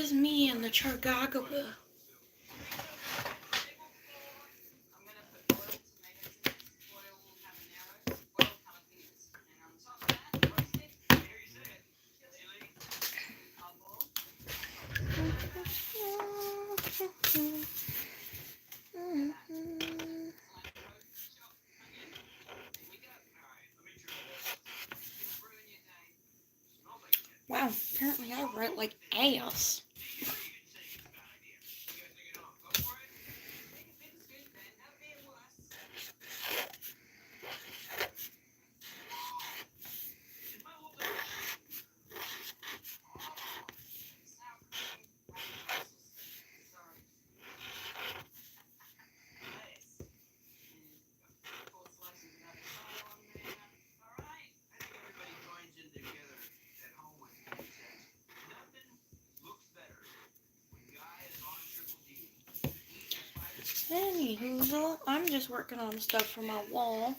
is me and the Chargagawa. Wow, apparently I write like ass. Anywho, I'm just working on stuff for my wall.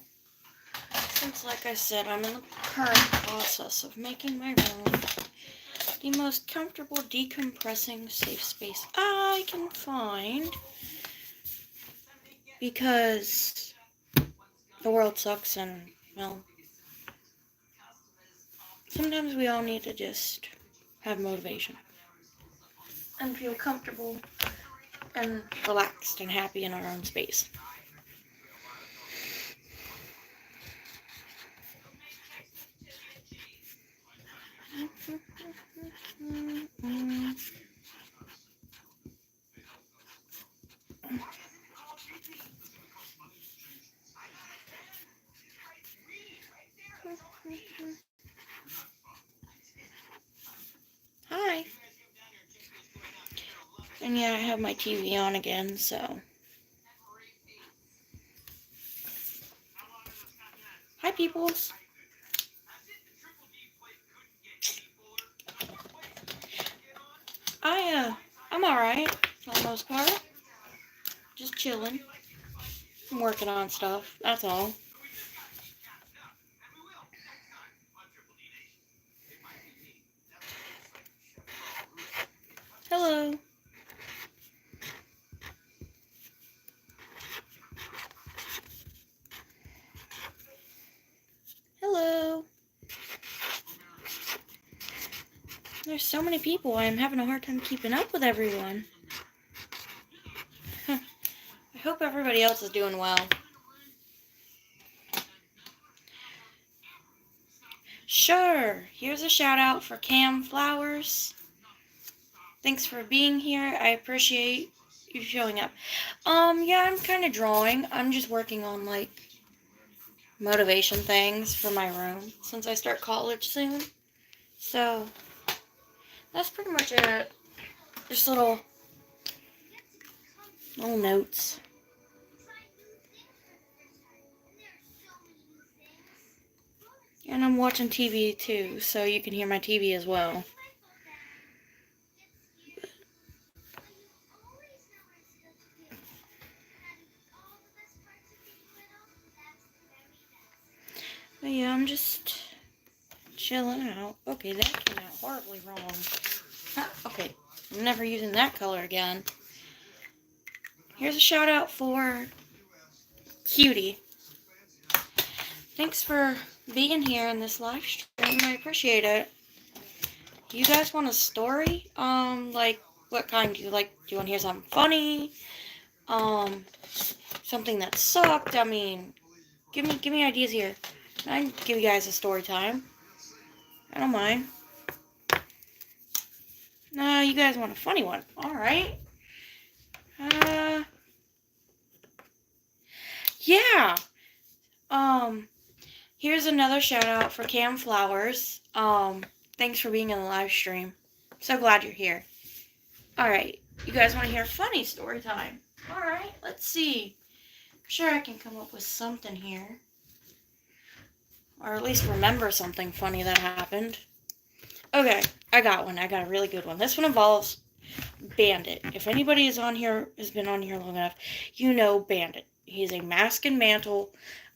Since, like I said, I'm in the current process of making my room the most comfortable decompressing safe space I can find. Because the world sucks and, well, sometimes we all need to just have motivation and feel comfortable and relaxed and happy in our own space. Hi. And yeah, I have my TV on again, so. Hi, peoples. I'm alright, for the most part. Just chilling. I'm working on stuff, that's all. Hello. Hello. There's so many people, I'm having a hard time keeping up with everyone. I hope everybody else is doing well. Sure, here's a shout out for Cam Flowers. Thanks for being here. I appreciate you showing up. Yeah, I'm kind of drawing. I'm just working on, like, motivation things for my room since I start college soon. So, that's pretty much it. Just little notes. And I'm watching TV too, so you can hear my TV as well. But yeah, I'm just chilling out. Okay, that came out horribly wrong. Okay, I'm never using that color again. Here's a shout out for Cutie. Thanks for being here in this live stream. I appreciate it. Do you guys want a story? Like, what kind do you like? Do you want to hear something funny? Something that sucked? I mean, give me ideas here. I can give you guys a story time. I don't mind. No, you guys want a funny one. Alright. Yeah. Here's another shout out for Cam Flowers. Thanks for being in the live stream. So glad you're here. Alright. You guys want to hear a funny story time? Alright, let's see. I'm sure I can come up with something here. Or at least remember something funny that happened. Okay, I got one. I got a really good one. This one involves Bandit. If anybody has been on here long enough, you know Bandit. He's a mask and mantle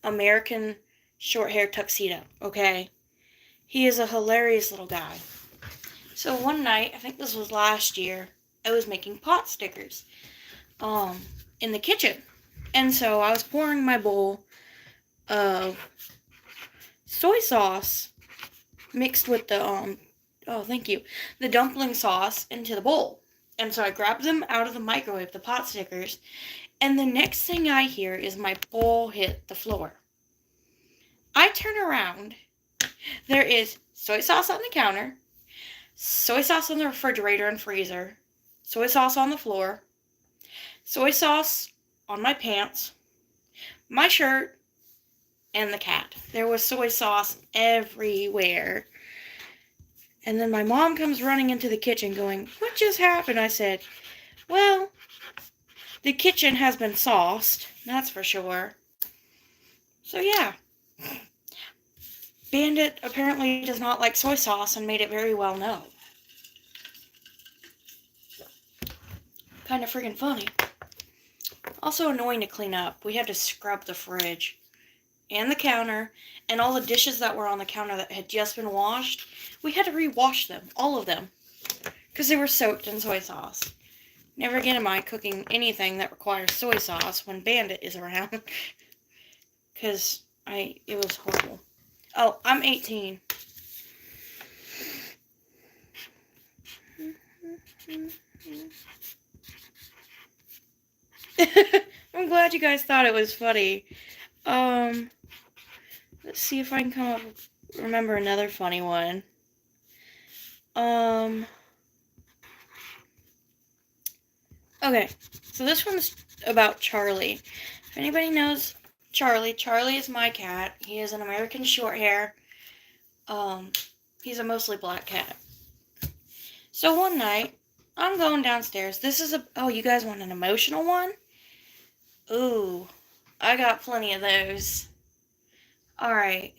American short hair tuxedo, okay? He is a hilarious little guy. So one night, I think this was last year, I was making pot stickers in the kitchen. And so I was pouring my bowl of soy sauce mixed with the the dumpling sauce into the bowl. And so I grabbed them out of the microwave, the pot stickers, and the next thing I hear is my bowl hit the floor. I turn around. There is soy sauce on the counter, soy sauce on the refrigerator and freezer, soy sauce on the floor, soy sauce on my pants, my shirt, and the cat. There was soy sauce everywhere. And then my mom comes running into the kitchen going, "What just happened?" I said, "Well, the kitchen has been sauced, that's for sure." So yeah. Bandit apparently does not like soy sauce and made it very well known. Kind of friggin' funny. Also annoying to clean up. We had to scrub the fridge and the counter and all the dishes that were on the counter that had just been washed. We had to re-wash them, all of them, because they were soaked in soy sauce. Never again am I cooking anything that requires soy sauce when Bandit is around. Because it was horrible. Oh, I'm 18. I'm glad you guys thought it was funny. Let's see if I can remember another funny one. Okay, so this one's about Charlie. If anybody knows Charlie is my cat. He is an American Shorthair. He's a mostly black cat. So one night, I'm going downstairs. You guys want an emotional one? Ooh, I got plenty of those. Alright.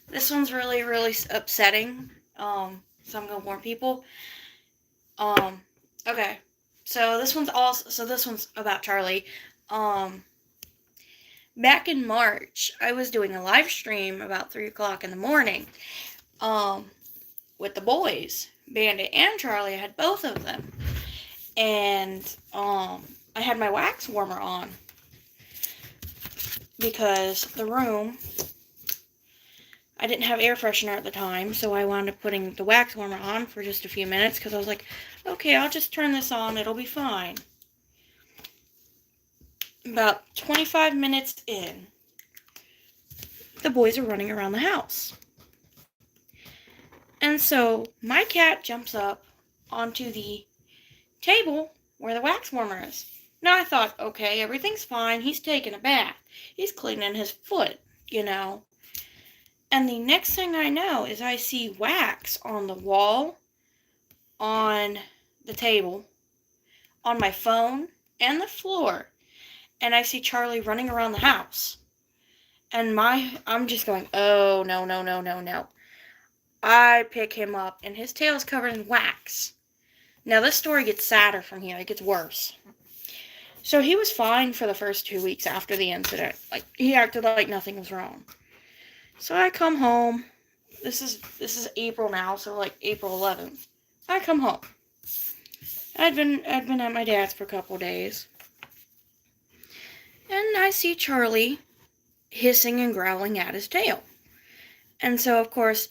This one's really, really upsetting. So I'm gonna warn people. Okay. So this one's about Charlie. Back in March, I was doing a live stream about 3 o'clock in the morning, with the boys, Bandit and Charlie. I had both of them. And, I had my wax warmer on because the room, I didn't have air freshener at the time, so I wound up putting the wax warmer on for just a few minutes because I was like, okay, I'll just turn this on, it'll be fine. About 25 minutes in, the boys are running around the house. And so my cat jumps up onto the table where the wax warmer is. Now I thought, okay, everything's fine. He's taking a bath. He's cleaning his foot, And the next thing I know is I see wax on the wall, on the table, on my phone, and the floor. And I see Charlie running around the house. And I'm just going, oh, no, no, no, no, no. I pick him up, and his tail's covered in wax. Now, this story gets sadder from here. It gets worse. So he was fine for the first 2 weeks after the incident. Like, he acted like nothing was wrong. So I come home. This is April now, so like April 11th. I come home. I'd been at my dad's for a couple days. And I see Charlie hissing and growling at his tail. And so, of course,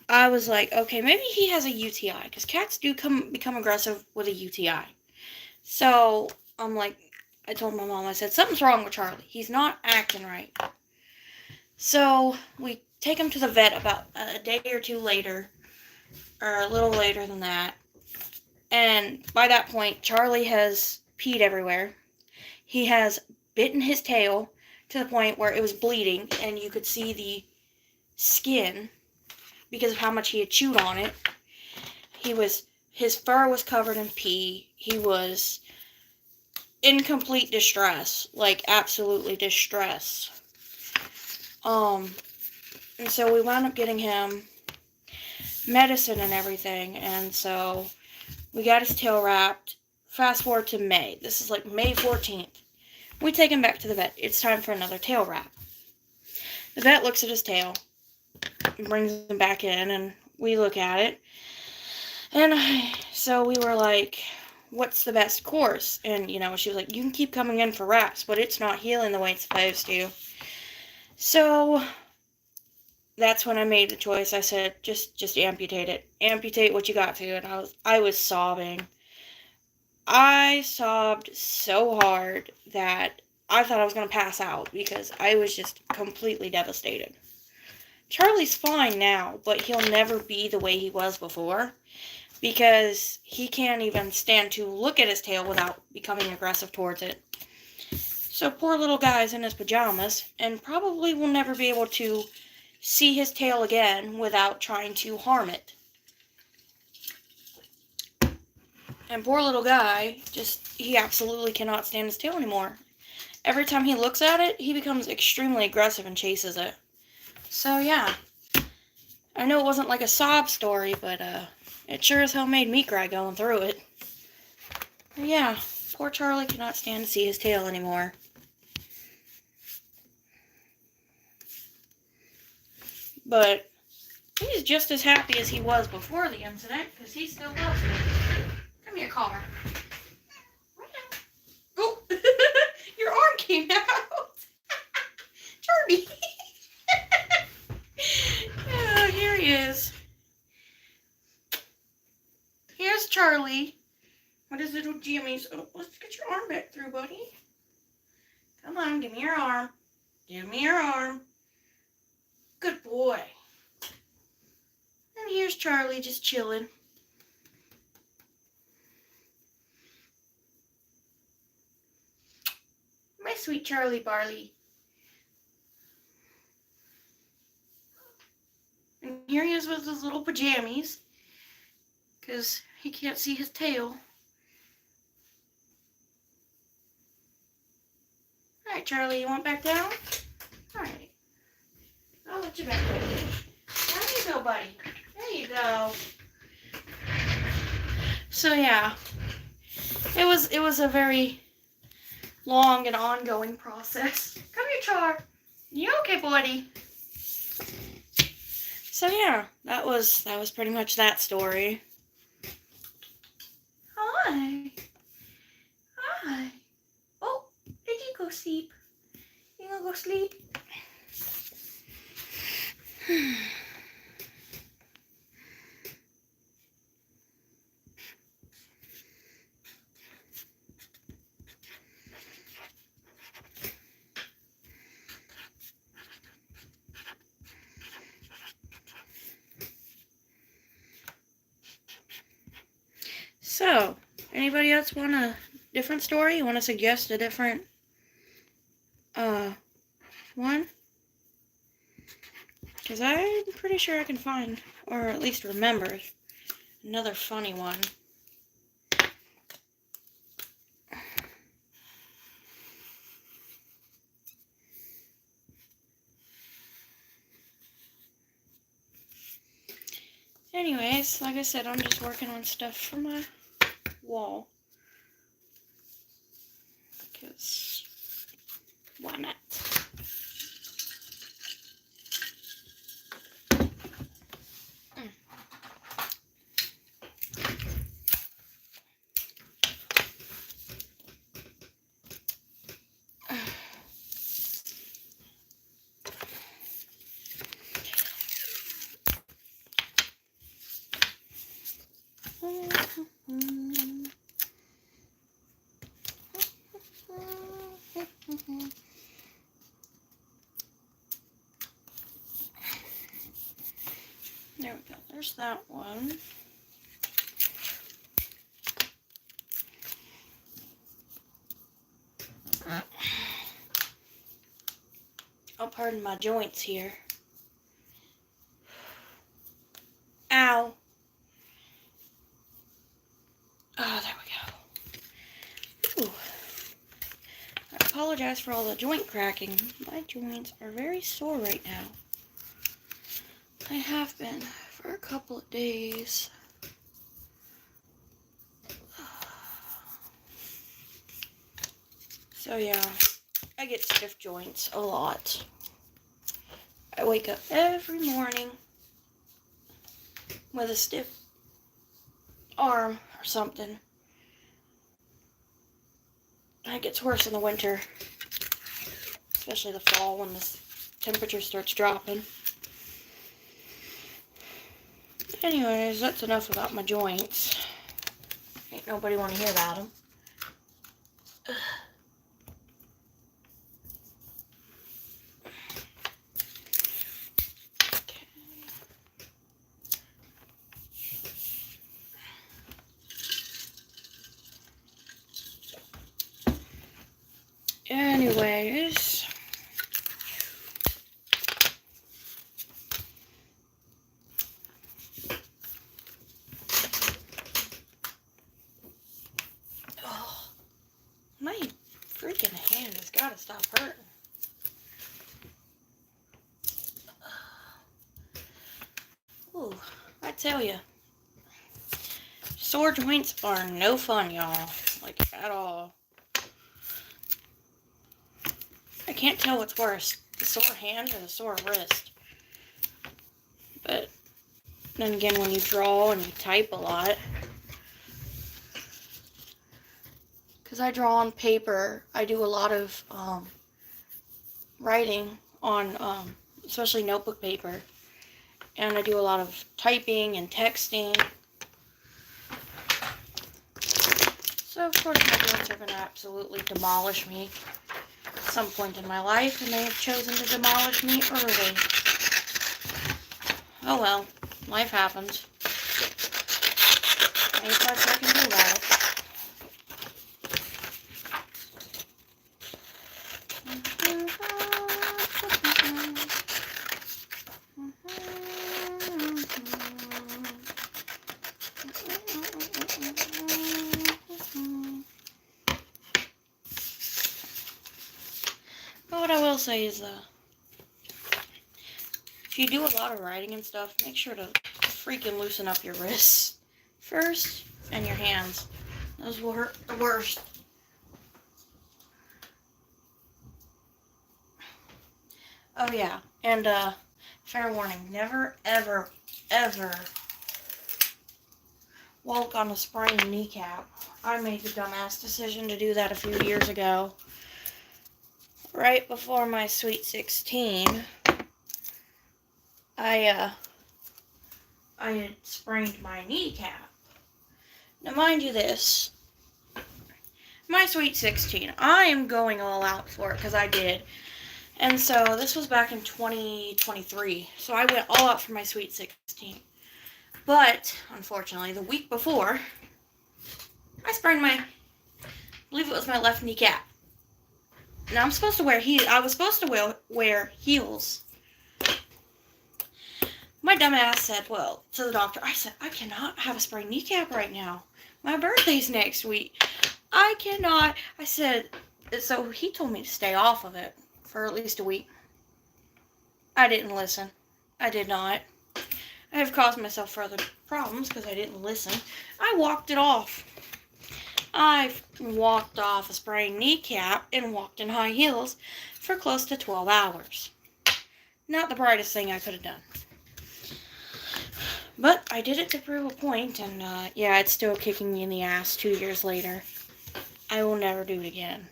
I was like, okay, maybe he has a UTI, because cats do become aggressive with a UTI. So, I told my mom, I said, something's wrong with Charlie. He's not acting right. So, we take him to the vet about a day or two later, or a little later than that. And by that point, Charlie has peed everywhere. He has bitten his tail to the point where it was bleeding, and you could see the skin because of how much he had chewed on it. His fur was covered in pee. He was in complete distress, like absolutely distress. And so we wound up getting him medicine and everything, and so we got his tail wrapped. Fast forward to May. This is like May 14th. We take him back to the vet. It's time for another tail wrap. The vet looks at his tail, brings him back in, and we look at it. So we were like, what's the best course? And, she was like, you can keep coming in for reps, but it's not healing the way it's supposed to. So that's when I made the choice. I said, just amputate it. Amputate what you got to. And I was sobbing. I sobbed so hard that I thought I was going to pass out because I was just completely devastated. Charlie's fine now, but he'll never be the way he was before because he can't even stand to look at his tail without becoming aggressive towards it. So poor little guy's in his pajamas and probably will never be able to see his tail again without trying to harm it. And poor little guy, he absolutely cannot stand his tail anymore. Every time he looks at it, he becomes extremely aggressive and chases it. So yeah, I know it wasn't like a sob story, but it sure as hell made me cry going through it. But yeah, poor Charlie cannot stand to see his tail anymore. But he's just as happy as he was before the incident, because he still loves me. Come here, car. Oh, your arm came out. Charlie. Oh, here he is. Here's Charlie. What is little Jimmy's? Oh, let's get your arm back through, buddy. Come on, give me your arm. Give me your arm. Good boy. And here's Charlie just chilling. My sweet Charlie Barley. And here he is with his little pajamas, because he can't see his tail. Alright, Charlie, you want back down? Alright. I'll let you back down. There you go, buddy. There you go. So yeah, it was a very long and ongoing process. Come here, Char. You okay, buddy? So yeah, that was pretty much that story. Hi. Hi. Oh, did you go sleep? You gonna go sleep? So, anybody else want a different story? You want to suggest a different one? Because I'm pretty sure I can find, or at least remember, another funny one. Anyways, like I said, I'm just working on stuff for my wall. Because why not? There we go. There's that one. Oh, pardon my joints here. Ow. Oh, there we go. Ooh. I apologize for all the joint cracking. My joints are very sore right now. I have been for a couple of days. So yeah, I get stiff joints a lot. I wake up every morning with a stiff arm or something. It gets worse in the winter, especially the fall when the temperature starts dropping. Anyways, that's enough about my joints. Ain't nobody want to hear about them. Anyways, oh, my freaking hand has got to stop hurting. Ooh, I tell you, sore joints are no fun, y'all. Like, at all. I can't tell what's worse, the sore hand or the sore wrist. But then again, when you draw and you type a lot, because I draw on paper, I do a lot of writing on especially notebook paper, and I do a lot of typing and texting. So of course my joints are going to absolutely demolish me at some point in my life, and they have chosen to demolish me early. Oh well, life happens. Ain't much I can do about it. But what I will say is, if you do a lot of writing and stuff, make sure to freaking loosen up your wrists first and your hands. Those will hurt the worst. Oh yeah, and fair warning, never, ever, ever walk on a sprained kneecap. I made the dumbass decision to do that a few years ago. Right before my Sweet 16, I had sprained my kneecap. Now mind you this, my Sweet 16, I am going all out for it because I did. And so this was back in 2023. So I went all out for my Sweet 16. But, unfortunately, the week before, I sprained I believe it was my left kneecap. Now I'm supposed to wear I was supposed to wear heels. My dumbass said, well, to the doctor, I said, I cannot have a sprained kneecap right now. My birthday's next week. I cannot. I said, so he told me to stay off of it for at least a week. I didn't listen. I did not. I have caused myself further problems because I didn't listen. I walked it off. I walked off a sprained kneecap and walked in high heels for close to 12 hours. Not the brightest thing I could have done. But I did it to prove a point, and yeah, it's still kicking me in the ass 2 years later. I will never do it again.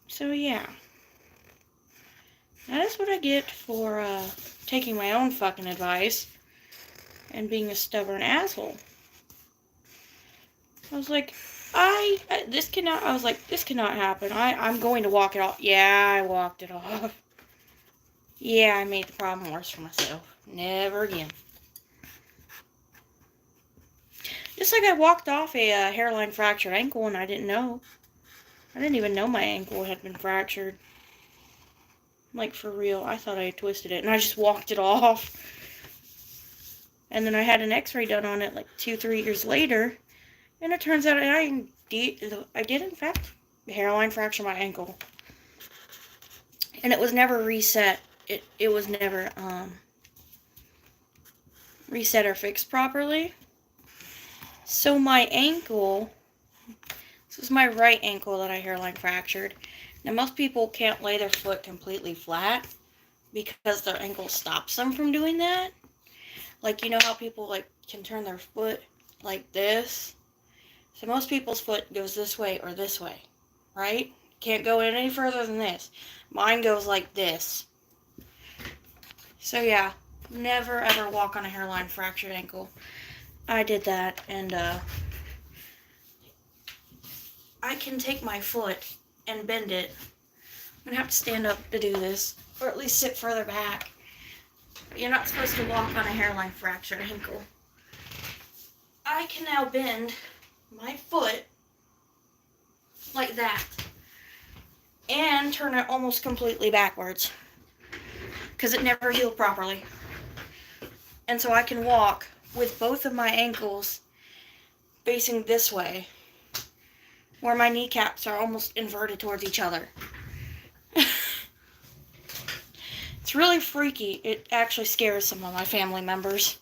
So yeah. That is what I get for taking my own fucking advice and being a stubborn asshole. I was like, this cannot happen. I'm going to walk it off. Yeah, I walked it off. Yeah, I made the problem worse for myself. Never again. Just like I walked off a hairline fractured ankle and I didn't know. I didn't even know my ankle had been fractured. Like, for real. I thought I had twisted it and I just walked it off. And then I had an x-ray done on it like 2-3 years later. And it turns out I did in fact hairline fracture my ankle. And it was never reset. It was never reset or fixed properly. So my ankle, this was my right ankle that I hairline fractured. Now most people can't lay their foot completely flat because their ankle stops them from doing that. Like, you know how people, like, can turn their foot like this? So most people's foot goes this way or this way, right? Can't go any further than this. Mine goes like this. So yeah, never ever walk on a hairline fractured ankle. I did that, and I can take my foot and bend it. I'm gonna have to stand up to do this, or at least sit further back. But you're not supposed to walk on a hairline fractured ankle. I can now bend my foot like that and turn it almost completely backwards because it never healed properly. And so I can walk with both of my ankles facing this way, where my kneecaps are almost inverted towards each other. It's really freaky. It actually scares some of my family members.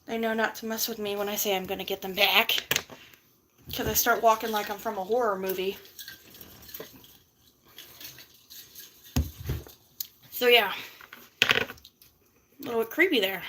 They know not to mess with me when I say I'm going to get them back, because I start walking like I'm from a horror movie. So yeah, a little bit creepy there.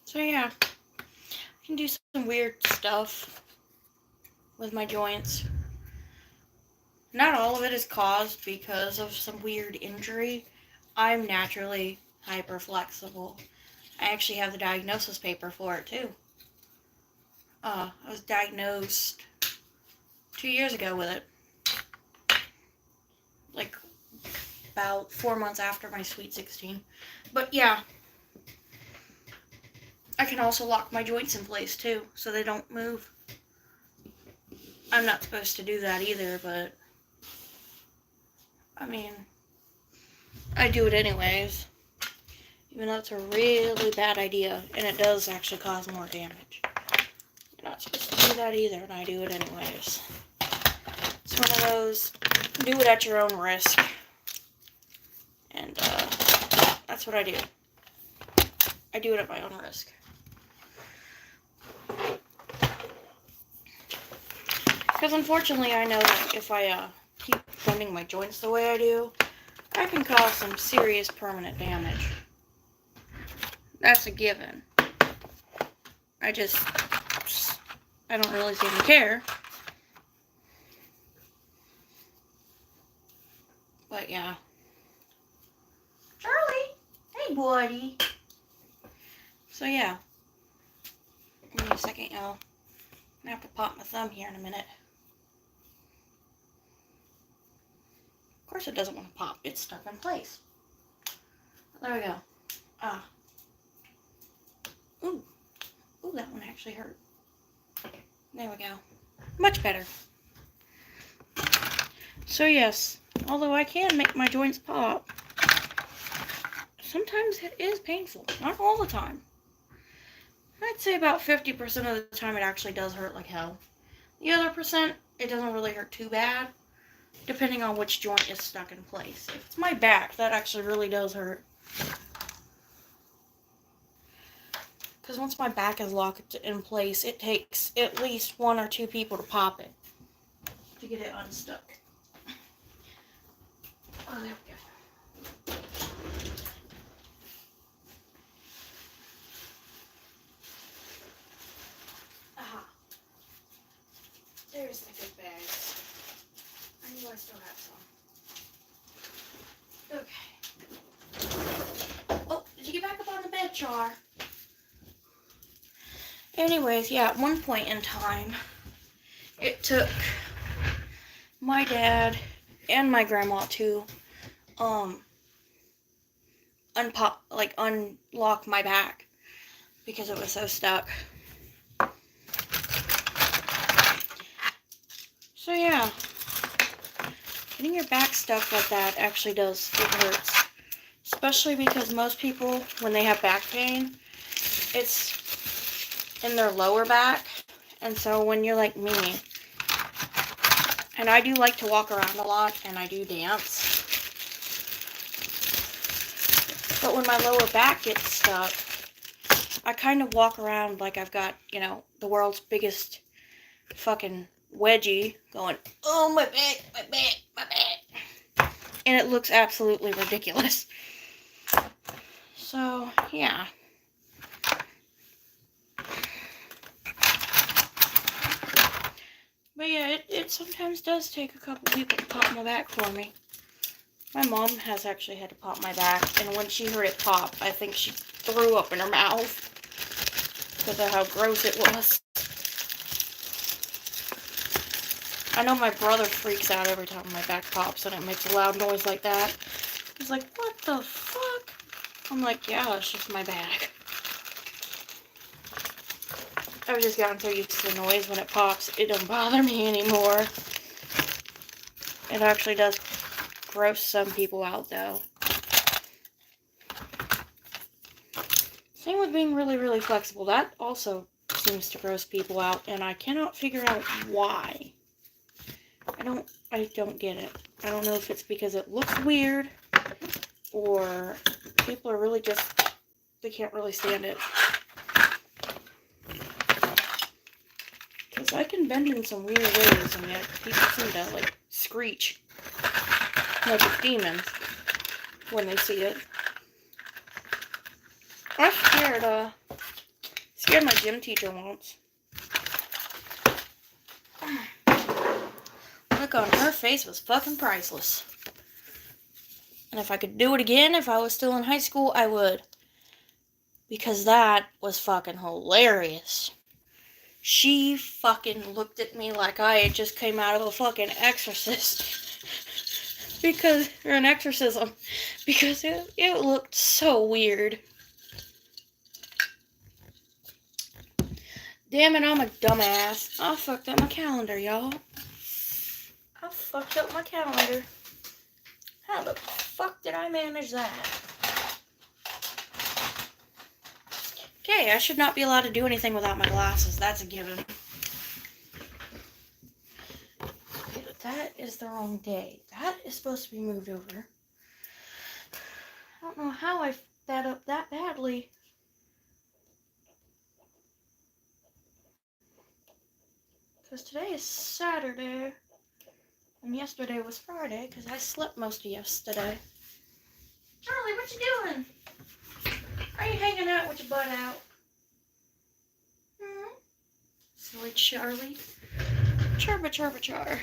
So yeah, I can do some weird stuff with my joints. Not all of it is caused because of some weird injury. I'm naturally hyper flexible. I actually have the diagnosis paper for it too. I was diagnosed 2 years ago with it. Like about 4 months after my Sweet 16. But yeah, I can also lock my joints in place too, so they don't move. I'm not supposed to do that either, but I mean, I do it anyways. Even though it's a really bad idea, and it does actually cause more damage. You're not supposed to do that either, and I do it anyways. It's one of those, do it at your own risk. And that's what I do. I do it at my own risk. Because unfortunately, I know that if I keep bending my joints the way I do, I can cause some serious permanent damage. That's a given. I don't really seem to care. But yeah. Charlie! Hey, buddy! So yeah. Give me a second, y'all. I'm gonna have to pop my thumb here in a minute. Of course it doesn't want to pop. It's stuck in place. There we go. Ooh. Ooh, that one actually hurt. There we go. Much better. So yes, although I can make my joints pop, sometimes it is painful. Not all the time. I'd say about 50% of the time it actually does hurt like hell. The other percent, it doesn't really hurt too bad, depending on which joint is stuck in place. If it's my back, that actually really does hurt. Because once my back is locked in place, it takes at least 1 or 2 people to pop it to get it unstuck. Oh, there we go. Aha. There's the good bags. I knew I still have some. Okay. Oh, did you get back up on the bed, Char? Anyways, yeah, at one point in time, it took my dad and my grandma to unlock my back because it was so stuck. So yeah, getting your back stuck like that actually does, it hurts. Especially because most people, when they have back pain, it's in their lower back. And so when you're like me, and I do like to walk around a lot, and I do dance. But when my lower back gets stuck, I kind of walk around like I've got, you know, the world's biggest fucking wedgie going, oh, my back, my back, my back. And it looks absolutely ridiculous. So, yeah. But yeah, it sometimes does take a couple people to pop my back for me. My mom has actually had to pop my back, and when she heard it pop, I think she threw up in her mouth because of how gross it was. I know my brother freaks out every time my back pops and it makes a loud noise like that. He's like, what the fuck? I'm like, yeah, it's just my back. I've just gotten so used to the noise when it pops, it don't bother me anymore. It actually does gross some people out, though. Same with being really, really flexible. That also seems to gross people out, and I cannot figure out why. I don't get it. I don't know if it's because it looks weird, or people are really just, they can't really stand it. Because I can bend in some weird ways, and yet people seem to, like, screech like a demon when they see it. I scared my gym teacher once. Look on her face was fucking priceless. And if I could do it again, if I was still in high school, I would. Because that was fucking hilarious. She fucking looked at me like I had just came out of a fucking exorcist. Or an exorcism. Because it looked so weird. Damn it, I'm a dumbass. I fucked up my calendar, y'all. I fucked up my calendar. How the fuck did I manage that? Okay, I should not be allowed to do anything without my glasses. That's a given. That is the wrong day. That is supposed to be moved over. I don't know how I fucked that up that badly. Because today is Saturday. And yesterday was Friday, because I slept most of yesterday. Charlie, what you doing? Are you hanging out with your butt out? Silly Charlie. Chirba, chirba, char.